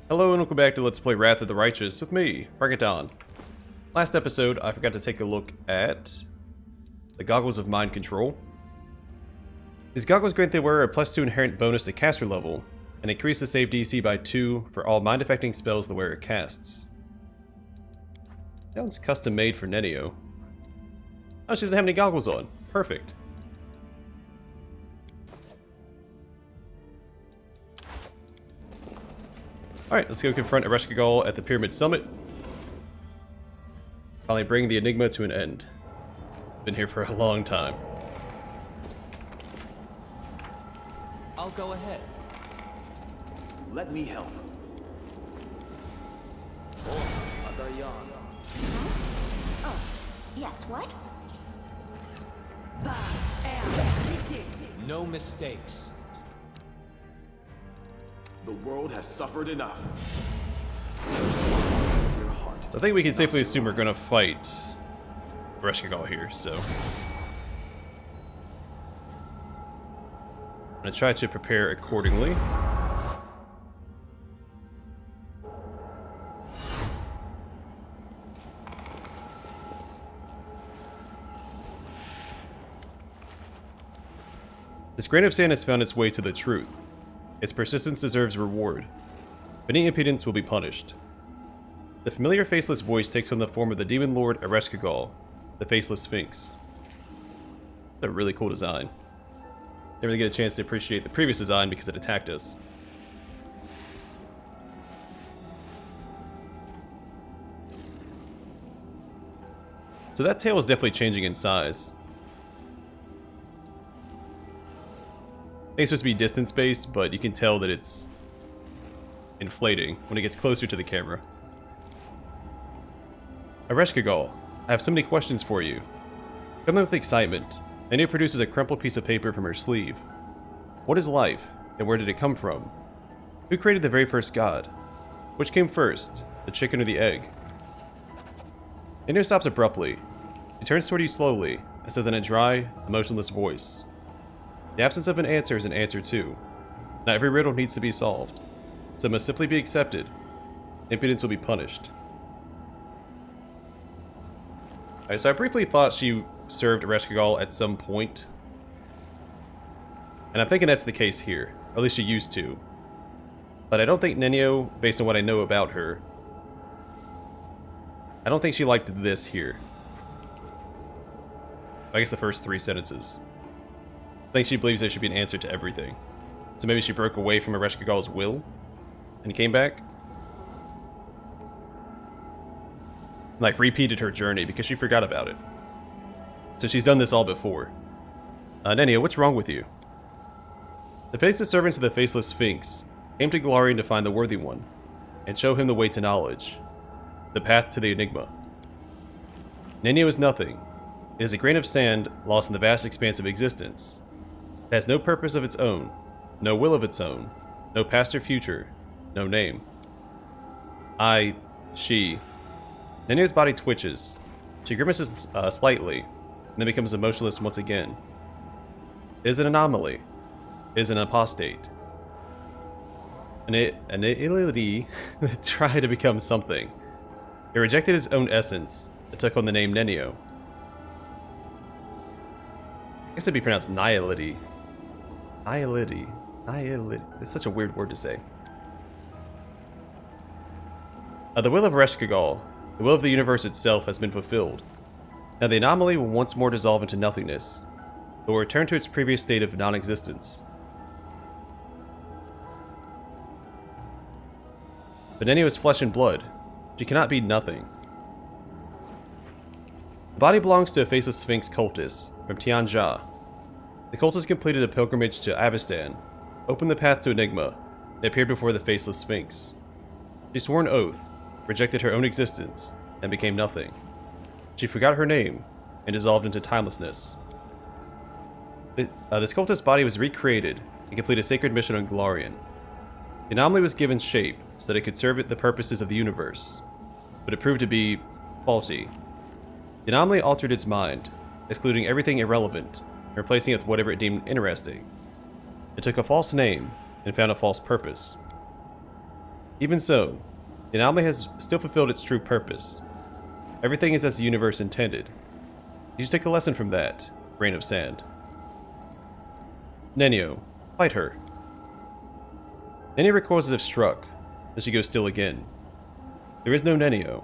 Hello and welcome back to Let's Play Wrath of the Righteous with me, Frankaton. Last episode, I forgot to take a look at the Goggles of Mind Control. These goggles grant the wearer a +2 inherent bonus to caster level, and increase the save DC by 2 for all mind-affecting spells the wearer casts. Sounds custom made for Nenio. Oh, she doesn't have any goggles on. Perfect. Alright, let's go confront Areshkagal at the Pyramid Summit. Finally bring the Enigma to an end. Been here for a long time. I'll go ahead. Let me help. Oh, yes, what? No mistakes. The world has suffered enough. So I think we can safely assume we're going to fight Areshkagal here, so I'm going to try to prepare accordingly. This grain of sand has found its way to the truth. Its persistence deserves reward. Any impudence will be punished. The familiar Faceless voice takes on the form of the Demon Lord Areshkagal, the Faceless Sphinx. That's a really cool design. Didn't really get a chance to appreciate the previous design because it attacked us. So that tail is definitely changing in size. I think it's supposed to be distance-based, but you can tell that it's inflating when it gets closer to the camera. Areshkagal, I have so many questions for you. Coming with excitement, Nenio produces a crumpled piece of paper from her sleeve. What is life, and where did it come from? Who created the very first god? Which came first, the chicken or the egg? Nenio stops abruptly. She turns toward you slowly, and says in a dry, emotionless voice, "The absence of an answer is an answer too. Not every riddle needs to be solved. Some must simply be accepted. Impudence will be punished." Alright, so I briefly thought she served Areshkagal at some point. And I'm thinking that's the case here. Or at least she used to. But I don't think Nenio, based on what I know about her, I don't think she liked this here. I guess the first 3 sentences. I think she believes there should be an answer to everything. So maybe she broke away from Areshkagal's will and came back. Like, repeated her journey because she forgot about it. So she's done this all before. Nenio, what's wrong with you? The faceless servants of the Faceless Sphinx came to Golarion to find the worthy one and show him the way to knowledge, the path to the Enigma. Nenio is nothing. It is a grain of sand lost in the vast expanse of existence. It has no purpose of its own, no will of its own, no past or future, no name. She. Nenio's body twitches. She grimaces slightly, and then becomes emotionless once again. It is an anomaly. It is an apostate. An ility that tried to become something. It rejected its own essence. It took on the name Nenio. I guess it'd be pronounced nihility. Nihility. It's such a weird word to say. The will of Areshkagal, the will of the universe itself, has been fulfilled. Now the anomaly will once more dissolve into nothingness. It will return to its previous state of non-existence. But Nenio is flesh and blood. She cannot be nothing. The body belongs to a Faceless Sphinx cultist from Tianja. The cultist completed a pilgrimage to Avestan, opened the path to Enigma, and appeared before the Faceless Sphinx. She swore an oath, rejected her own existence, and became nothing. She forgot her name, and dissolved into timelessness. This cultist's body was recreated to complete a sacred mission on Golarion. The anomaly was given shape so that it could serve the purposes of the universe, but it proved to be faulty. The anomaly altered its mind, excluding everything irrelevant, and replacing it with whatever it deemed interesting. It took a false name and found a false purpose. Even so, the anomaly has still fulfilled its true purpose. Everything is as the universe intended. You should take a lesson from that, grain of sand. Nenio, fight her. Nenio recoils as if struck, then she goes still again. There is no Nenio.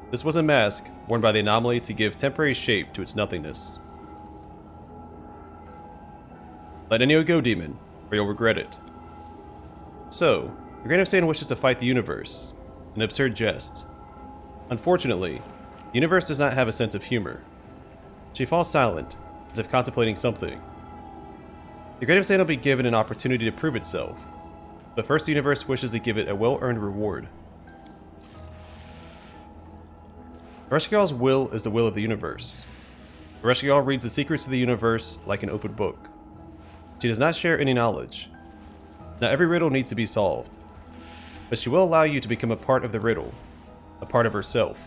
This was a mask worn by the anomaly to give temporary shape to its nothingness. Let Nenio go, demon, or you'll regret it. So, the grain of sand wishes to fight the universe. An absurd jest. Unfortunately, the universe does not have a sense of humor. She falls silent, as if contemplating something. The grain of sand will be given an opportunity to prove itself, but first the universe wishes to give it a well-earned reward. Areshkagal's will is the will of the universe. Areshkagal reads the secrets of the universe like an open book. She does not share any knowledge. Not every riddle needs to be solved, but she will allow you to become a part of the riddle, a part of herself.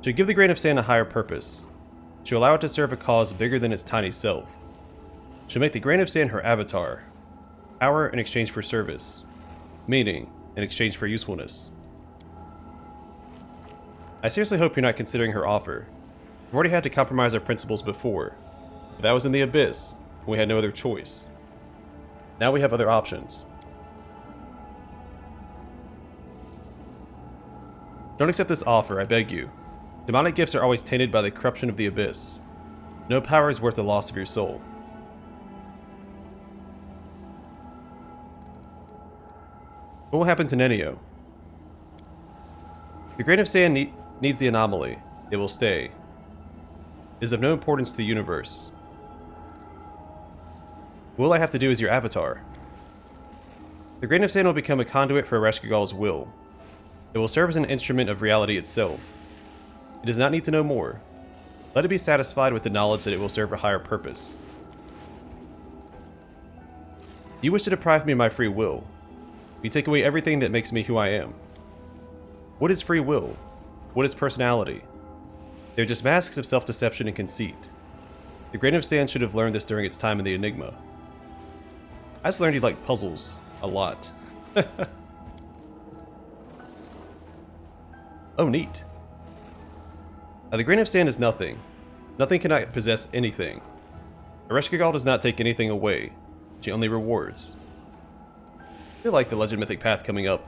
She'll give the grain of sand a higher purpose. She'll allow it to serve a cause bigger than its tiny self. She'll make the grain of sand her avatar, power in exchange for service, meaning in exchange for usefulness. I seriously hope you're not considering her offer. We've already had to compromise our principles before, but that was in the abyss, and we had no other choice. Now we have other options. Don't accept this offer, I beg you. Demonic gifts are always tainted by the corruption of the abyss. No power is worth the loss of your soul. What will happen to Nenio? The grain of sand needs the anomaly. It will stay. It is of no importance to the universe. What will I have to do as your avatar? The grain of sand will become a conduit for Areshkagal's will. It will serve as an instrument of reality itself. It does not need to know more. Let it be satisfied with the knowledge that it will serve a higher purpose. You wish to deprive me of my free will. You take away everything that makes me who I am. What is free will? What is personality? They are just masks of self-deception and conceit. The grain of sand should have learned this during its time in the Enigma. I just learned you like puzzles a lot. Oh, neat. Now, the grain of sand is nothing. Nothing cannot possess anything. Areshkagal does not take anything away. She only rewards. I feel like the Legend Mythic Path coming up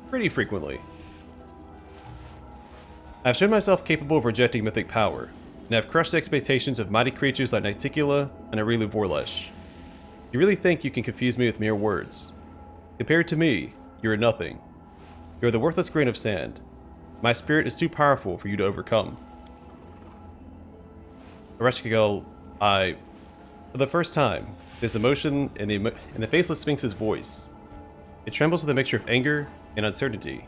pretty frequently. I have shown myself capable of rejecting mythic power, and have crushed the expectations of mighty creatures like Niticula and Arilu Vorlesh. You really think you can confuse me with mere words? Compared to me, you are nothing. You are the worthless grain of sand. My spirit is too powerful for you to overcome. Areshkagal, for the first time, there's emotion in the Faceless Sphinx's voice. It trembles with a mixture of anger and uncertainty.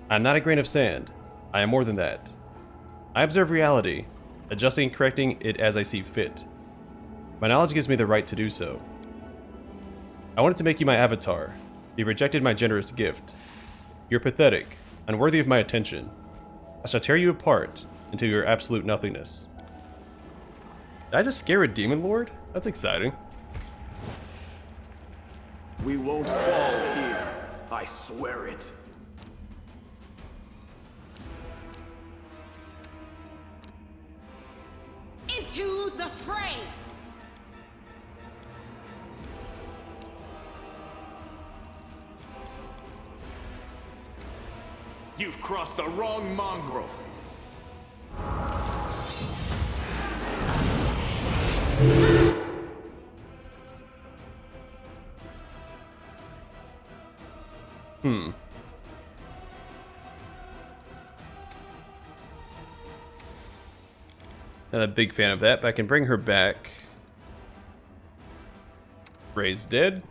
I am not a grain of sand. I am more than that. I observe reality, adjusting and correcting it as I see fit. My knowledge gives me the right to do so. I wanted to make you my avatar. You rejected my generous gift. You're pathetic, unworthy of my attention. I shall tear you apart into your absolute nothingness. Did I just scare a demon lord? That's exciting. We won't fall here. I swear it. Into the fray! You've crossed the wrong mongrel. Not a big fan of that, but I can bring her back. Ray's dead.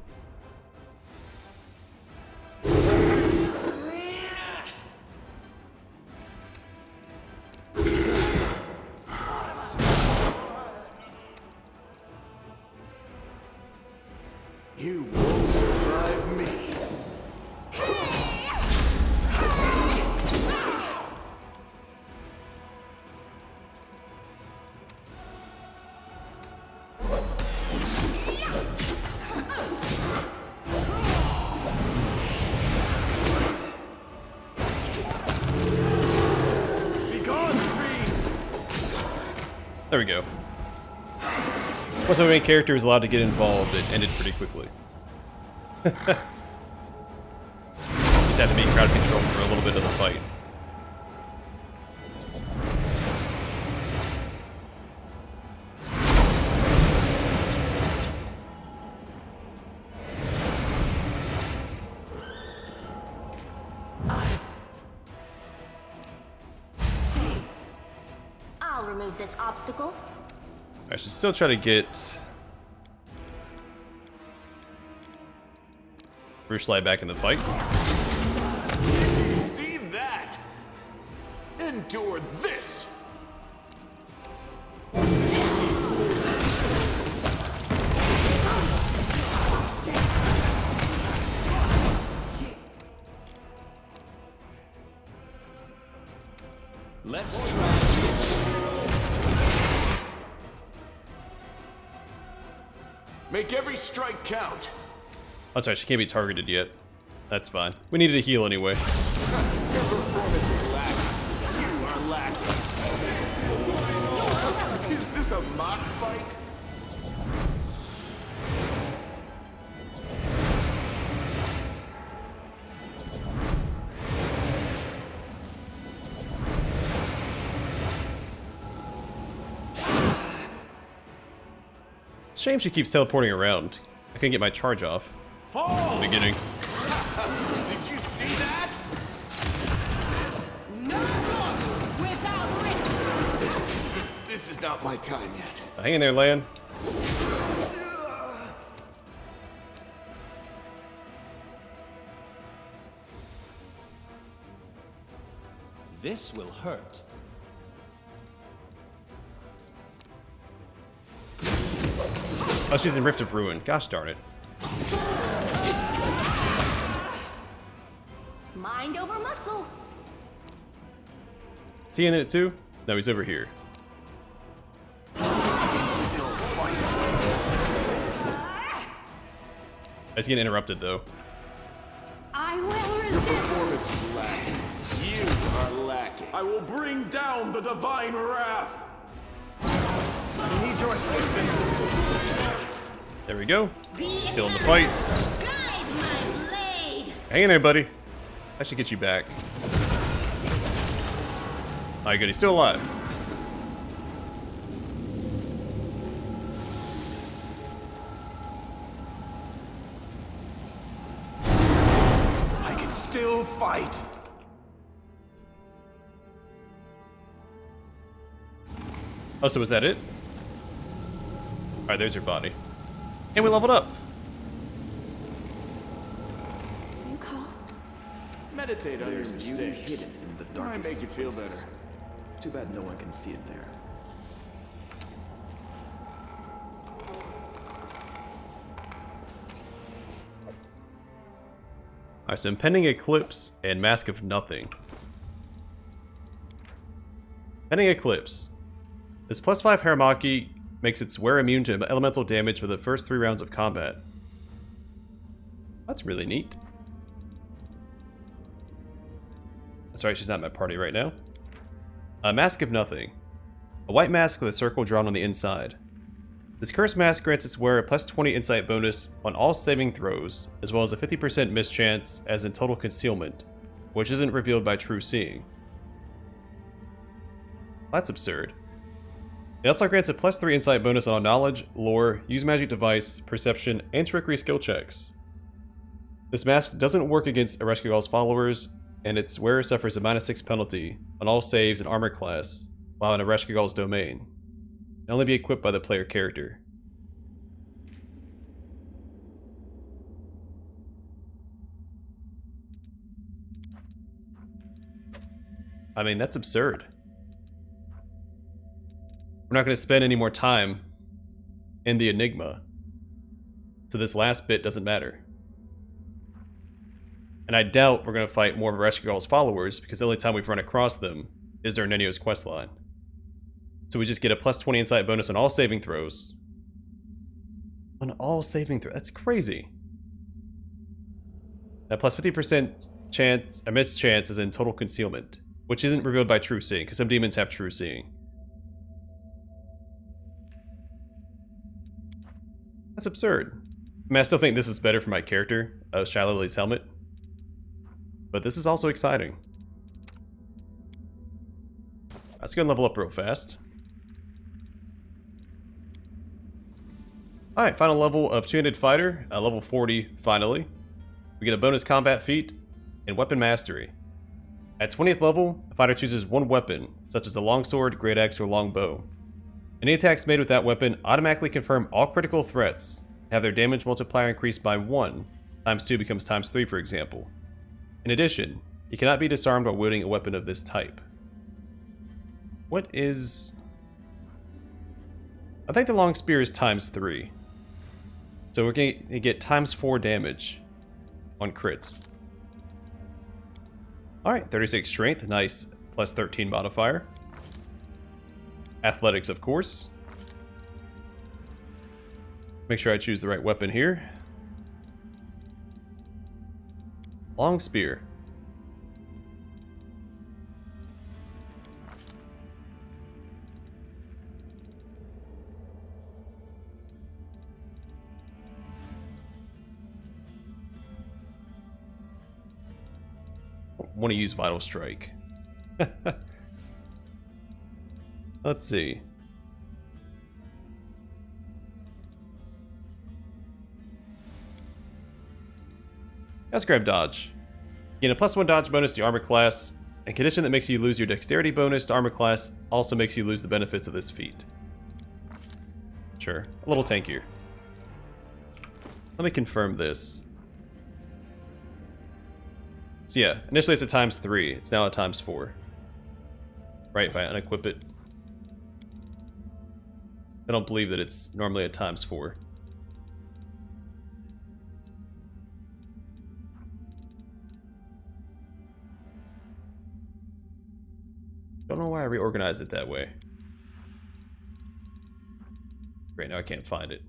You won't survive me. There we go. Once my main character was allowed to get involved, it ended pretty quickly. Just had to be crowd control for a little bit of the fight. I'll remove this obstacle. I should still try to get Slide back in the fight. See that? Endure this! Let's try. Make every strike count. Oh, sorry, she can't be targeted yet. That's fine. We needed a heal anyway. Your performance is lacking. You are lacking. Is this a mock fight? It's a shame she keeps teleporting around. I couldn't get my charge off. Fall! In the beginning. Did you see that? No longer without risk. This is not my time yet. Hang in there, Lan. This will hurt. Oh, she's in Rift of Ruin. Gosh darn it. Mind over muscle. Is he in it too? No, he's over here. He's getting interrupted though. I will resist. Performance is lacking. You are lacking. I will bring down the divine wrath. I need your assistance. There we go. Still in the fight. Guide my blade. Hang in there, buddy. I should get you back. Alright, good. He's still alive. I can still fight. Oh, so was that it? Alright, there's her body. And we leveled up. You call? Meditate on your There's beauty mistakes. hidden in the Might darkest make you feel places. better. Too bad no one can see it there. Alright, so Impending Eclipse and Mask of Nothing. Impending Eclipse. This +5 Haramaki makes its wearer immune to elemental damage for the first 3 rounds of combat. That's really neat. That's right, she's not in my party right now. Mask of Nothing. A white mask with a circle drawn on the inside. This cursed mask grants its wearer a +20 insight bonus on all saving throws, as well as a 50% mischance as in total concealment, which isn't revealed by true seeing. That's absurd. It also grants a +3 insight bonus on knowledge, lore, use magic device, perception, and trickery skill checks. This mask doesn't work against Areshkagal's followers, and its wearer suffers a -6 penalty on all saves and armor class while in Areshkagal's domain. It can only be equipped by the player character. I mean, that's absurd. We're not going to spend any more time in the Enigma, so this last bit doesn't matter. And I doubt we're going to fight more of Areshkagal's followers, because the only time we've run across them is during Nenio's questline. So we just get a +20 insight bonus on all saving throws. On all saving throws? That's crazy. That +50% chance, a mischance is in total concealment, which isn't revealed by true seeing, because some demons have true seeing. That's absurd. I mean, I still think this is better for my character of Shylali's helmet. But this is also exciting. Let's go and level up real fast. Alright, final level of Two-Handed Fighter, level 40 finally. We get a bonus combat feat and weapon mastery. At 20th level, the fighter chooses one weapon, such as a longsword, great axe, or longbow. Any attacks made with that weapon automatically confirm all critical threats, and have their damage multiplier increased by 1, times 2 becomes times 3 for example. In addition, you cannot be disarmed while wielding a weapon of this type. What is... I think the long spear is times 3. So we're going to get times 4 damage on crits. Alright, 36 strength, nice, plus 13 modifier. Athletics, of course. Make sure I choose the right weapon here. Long spear. Want to use Vital Strike. Let's see. Let's grab Dodge. Gain a +1 dodge bonus to your armor class. A condition that makes you lose your dexterity bonus to armor class also makes you lose the benefits of this feat. Sure, a little tankier. Let me confirm this. So yeah, initially it's a times 3, it's now a times 4. Right, if I unequip it. I don't believe that it's normally a times 4. Don't know why I reorganized it that way. Great, now I can't find it.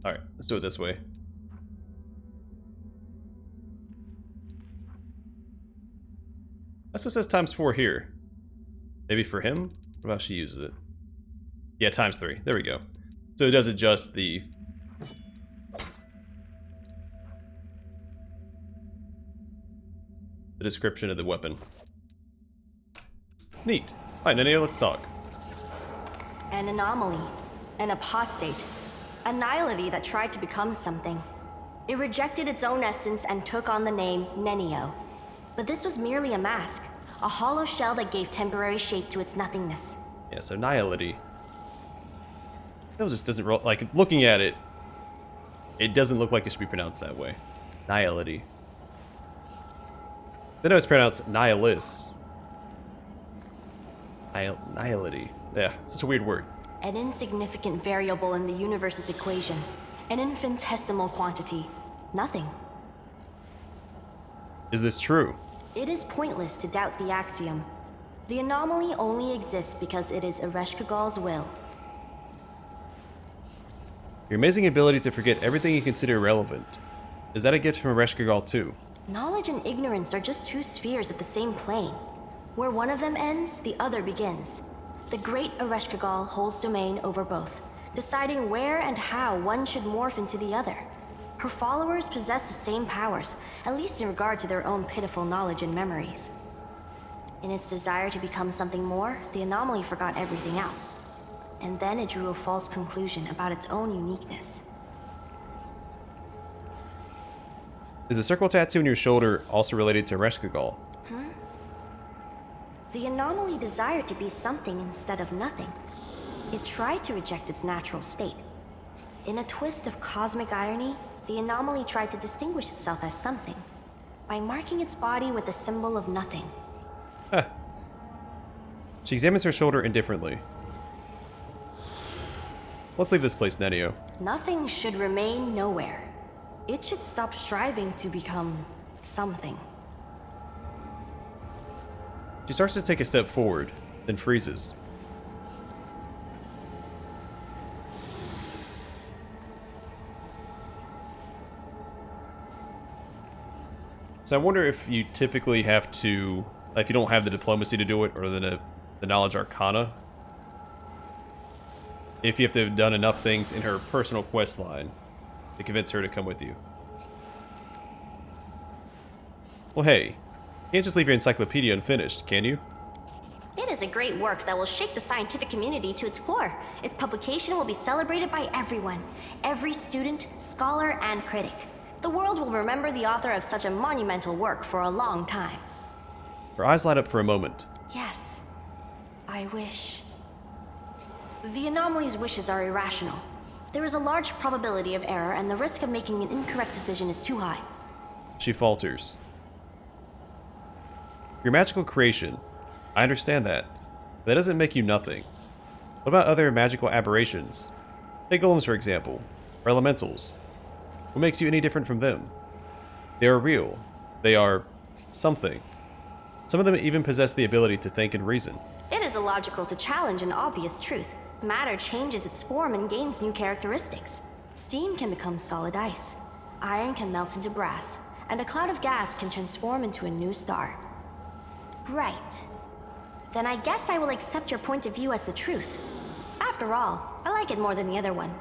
Alright, let's do it this way. That's what says times 4 here. Maybe for him? What about she uses it? Yeah, times 3. There we go. So it does adjust the... description of the weapon. Neat. Hi, Nenio, let's talk. An anomaly. An apostate. A nihility that tried to become something. It rejected its own essence and took on the name Nenio. But this was merely a mask, a hollow shell that gave temporary shape to its nothingness. Yeah, so nihility. That just doesn't roll. Like, looking at it, it doesn't look like it should be pronounced that way. Nihility. Then it was pronounced nihilis. Nihility. Yeah, such a weird word. An insignificant variable in the universe's equation. An infinitesimal quantity. Nothing. Is this true? It is pointless to doubt the axiom. The anomaly only exists because it is Areshkagal's will. Your amazing ability to forget everything you consider irrelevant. Is that a gift from Areshkagal too? Knowledge and ignorance are just two spheres of the same plane. Where one of them ends, the other begins. The great Areshkagal holds domain over both, deciding where and how one should morph into the other. Her followers possess the same powers, at least in regard to their own pitiful knowledge and memories. In its desire to become something more, the anomaly forgot everything else. And then it drew a false conclusion about its own uniqueness. Is the circle tattoo on your shoulder also related to Areshkagal? The anomaly desired to be something instead of nothing. It tried to reject its natural state. In a twist of cosmic irony, the anomaly tried to distinguish itself as something, by marking its body with a symbol of nothing. Huh. She examines her shoulder indifferently. Let's leave this place, Nenio. Nothing should remain nowhere. It should stop striving to become something. She starts to take a step forward, then freezes. So I wonder if you typically have to, if you don't have the diplomacy to do it, or then the Knowledge Arcana. If you have to have done enough things in her personal quest line to convince her to come with you. Well, hey, you can't just leave your encyclopedia unfinished, can you? It is a great work that will shake the scientific community to its core. Its publication will be celebrated by everyone, every student, scholar, and critic. The world will remember the author of such a monumental work for a long time. Her eyes light up for a moment. Yes, I wish. The anomaly's wishes are irrational. There is a large probability of error, and the risk of making an incorrect decision is too high. She falters. Your magical creation, I understand that. But that doesn't make you nothing. What about other magical aberrations? Take golems, for example, or elementals. What makes you any different from them? They are real. They are something. Some of them even possess the ability to think and reason. It is illogical to challenge an obvious truth. Matter changes its form and gains new characteristics. Steam can become solid ice. Iron can melt into brass. And a cloud of gas can transform into a new star. Right. Then I guess I will accept your point of view as the truth. After all, I like it more than the other one.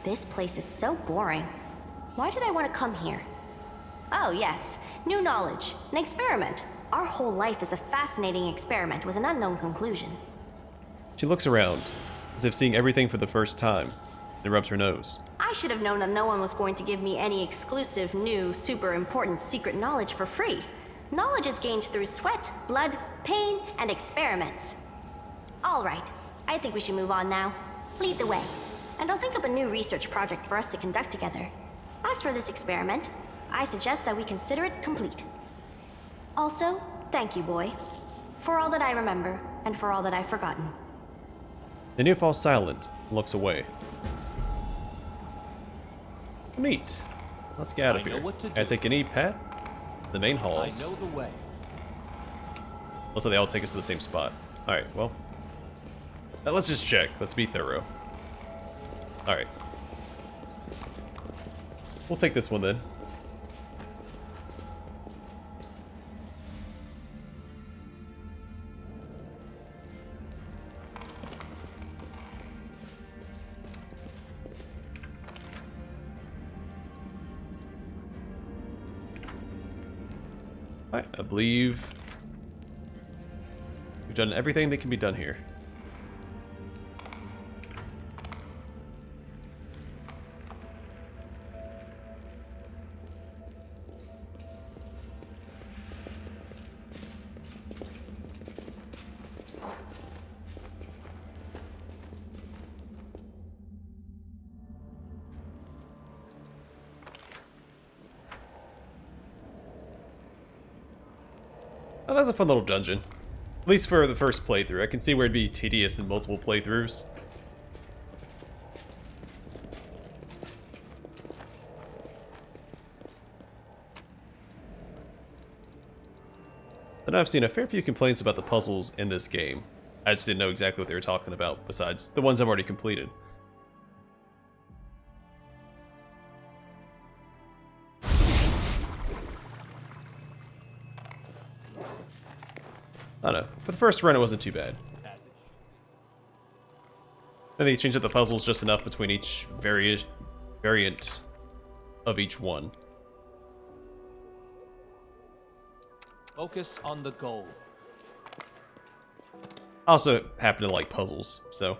This place is so boring. Why did I want to come here? Oh yes, new knowledge, an experiment. Our whole life is a fascinating experiment with an unknown conclusion. She looks around, as if seeing everything for the first time, and rubs her nose. I should have known that no one was going to give me any exclusive, new, super important secret knowledge for free. Knowledge is gained through sweat, blood, pain, and experiments. All right, I think we should move on now. Lead the way, and I'll think up a new research project for us to conduct together. As for this experiment, I suggest that we consider it complete. Also, thank you, boy, for all that I remember, and for all that I've forgotten. Nenio falls silent and looks away. Neat. Let's get out of I know here. what to Can I do. take any path? The main halls. I know the way. Also, they all take us to the same spot. Alright, well. Let's just check. Let's be thorough. Alright. We'll take this one then. Alright, I believe we've done everything that can be done here. Oh, that's a fun little dungeon. At least for the first playthrough. I can see where it'd be tedious in multiple playthroughs. And I've seen a fair few complaints about the puzzles in this game. I just didn't know exactly what they were talking about, besides the ones I've already completed. I don't know. For the first run, it wasn't too bad. I think they changed up the puzzles just enough between each variant of each one. Focus on the goal. I also happen to like puzzles, so.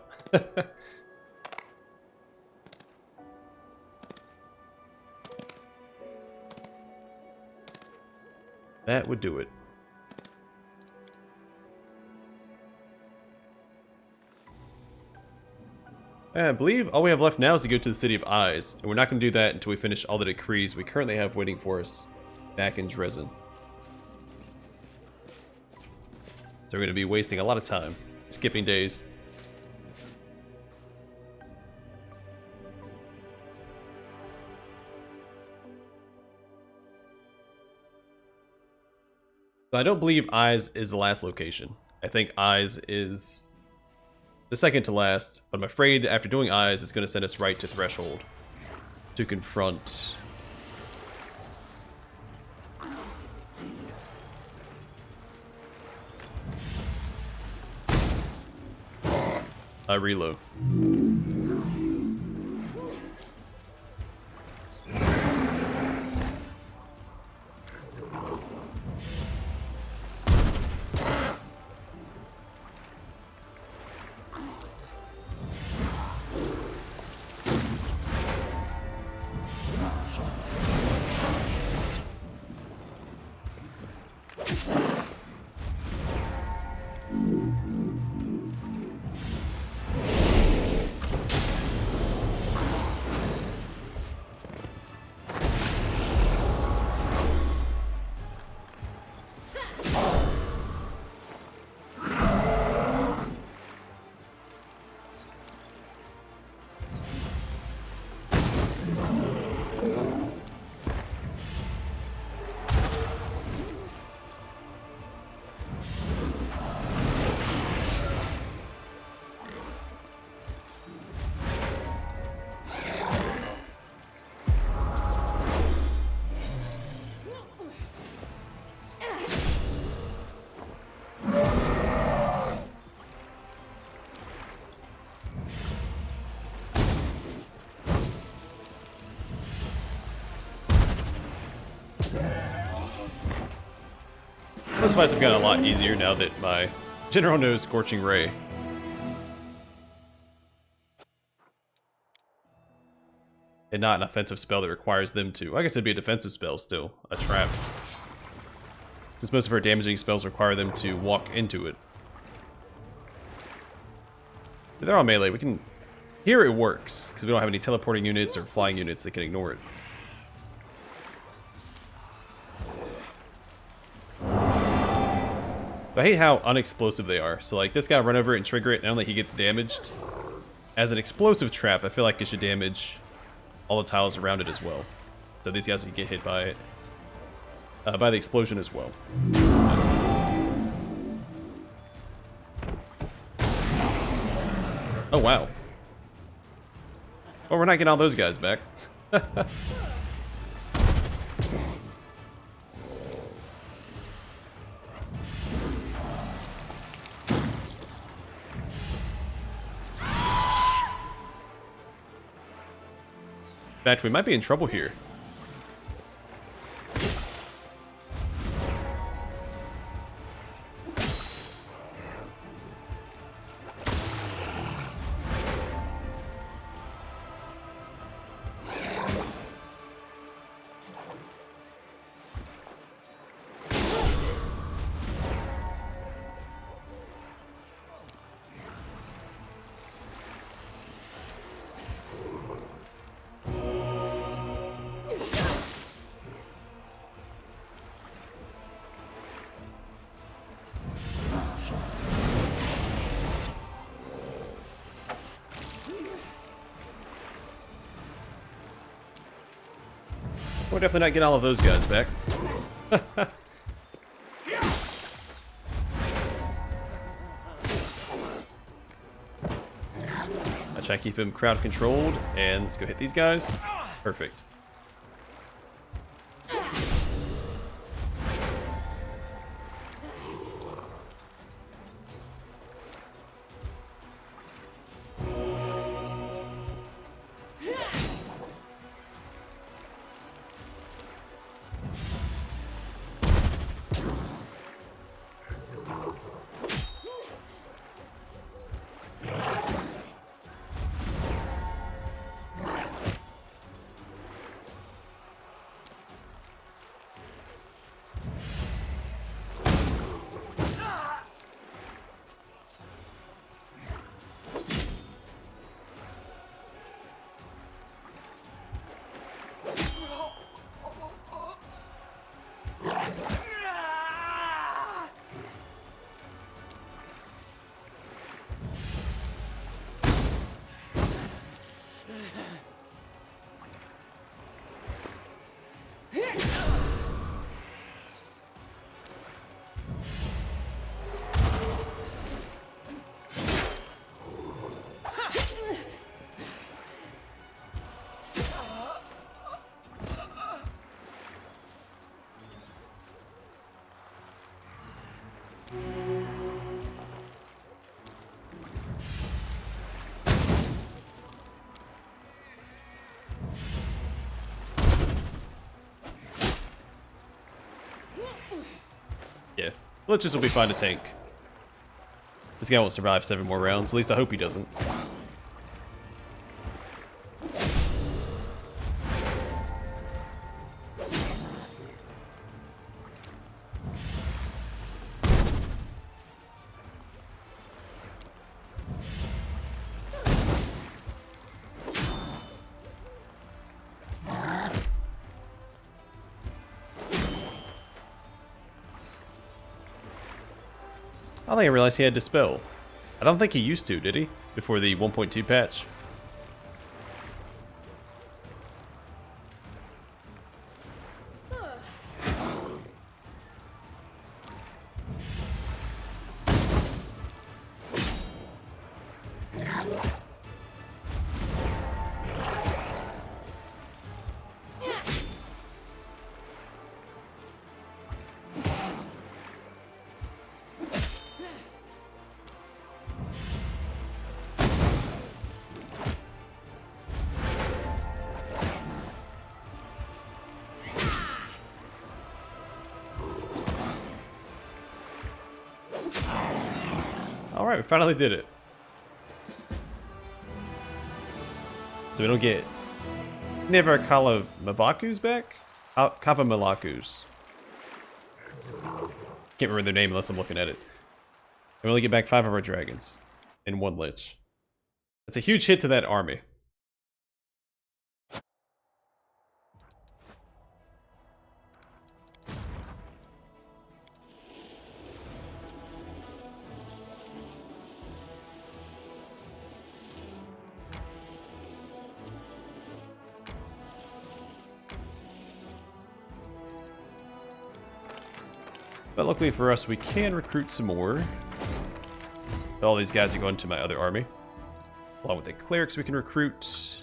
That would do it. I believe all we have left now is to go to the City of Eyes, and we're not going to do that until we finish all the decrees we currently have waiting for us back in Dresden. So we're going to be wasting a lot of time, skipping days. But I don't believe Eyes is the last location. I think Eyes is the second to last, but I'm afraid after doing Eyes, it's going to send us right to Threshold to confront. reload. Those fights have gotten a lot easier now that my general knows Scorching Ray. And not an offensive spell that requires them to. I guess it'd be a defensive spell still, a trap. Since most of our damaging spells require them to walk into it. They're all melee. We can... Here it works, because we don't have any teleporting units or flying units that can ignore it. But I hate how unexplosive they are. So like this guy run over it and trigger it, not only he gets damaged. As an explosive trap, I feel like it should damage all the tiles around it as well. So these guys can get hit by it. By the explosion as well. Oh wow. Well, we're not getting all those guys back. In fact, we might be in trouble here. We're definitely not getting all of those guys back. I try to keep him crowd controlled, and let's go hit these guys. Perfect. Glitches will be fine to tank. This guy won't survive 7 more rounds. At least I hope he doesn't. I don't think I realized he had Dispel. I don't think he used to, did he? Before the 1.2 patch. Alright, we finally did it. So we don't get any of our Kalamabakus back? Kavamalakus. Can't remember their name unless I'm looking at it. We only get back 5 of our dragons. And 1 lich. That's a huge hit to that army. But luckily for us, we can recruit some more. All these guys are going to my other army. Along with the clerics we can recruit.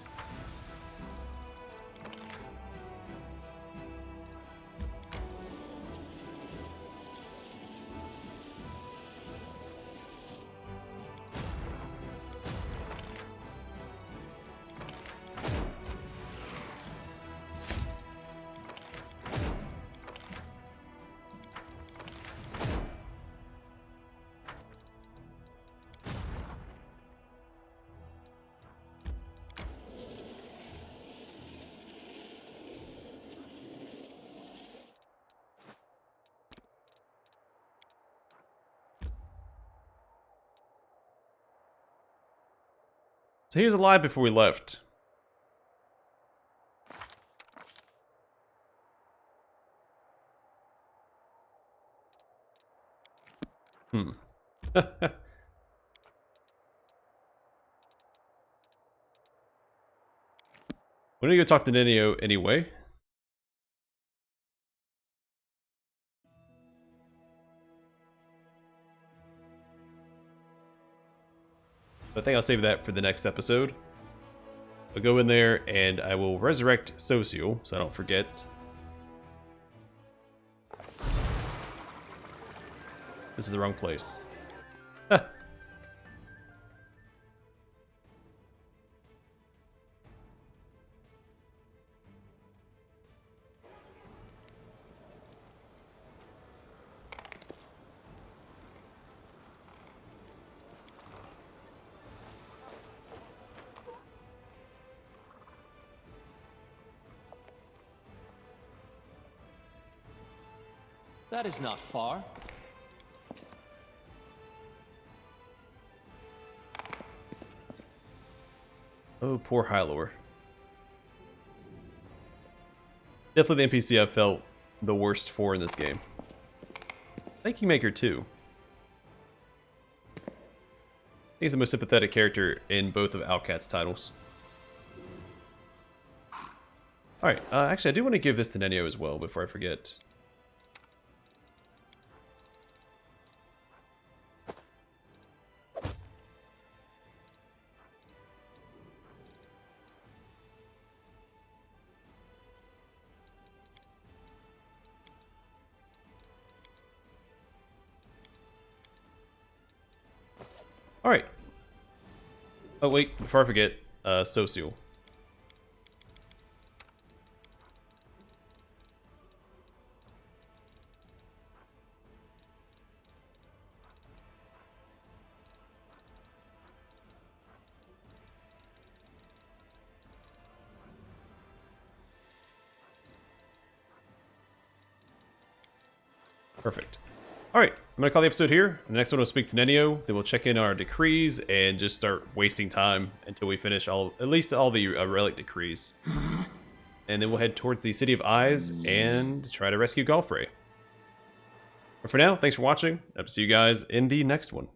So he was alive before we left. Hmm. We're gonna go talk to Nenio anyway. I think I'll save that for the next episode. I'll go in there and I will resurrect Social, so I don't forget. This is the wrong place. That is not far. Oh, poor Hylor. Definitely the NPC I've felt the worst for in this game. I think Kingmaker too. I think he's the most sympathetic character in both of Outcat's titles. Alright, actually I do want to give this to Nenio as well before I forget. Alright. Oh wait, before I forget, Social. Perfect. Alright, I'm going to call the episode here. The next one will speak to Nenio. Then we'll check in our decrees and just start wasting time until we finish at least all the relic decrees. And then we'll head towards the City of Eyes and try to rescue Galfrey. But for now, thanks for watching. I'll see you guys in the next one.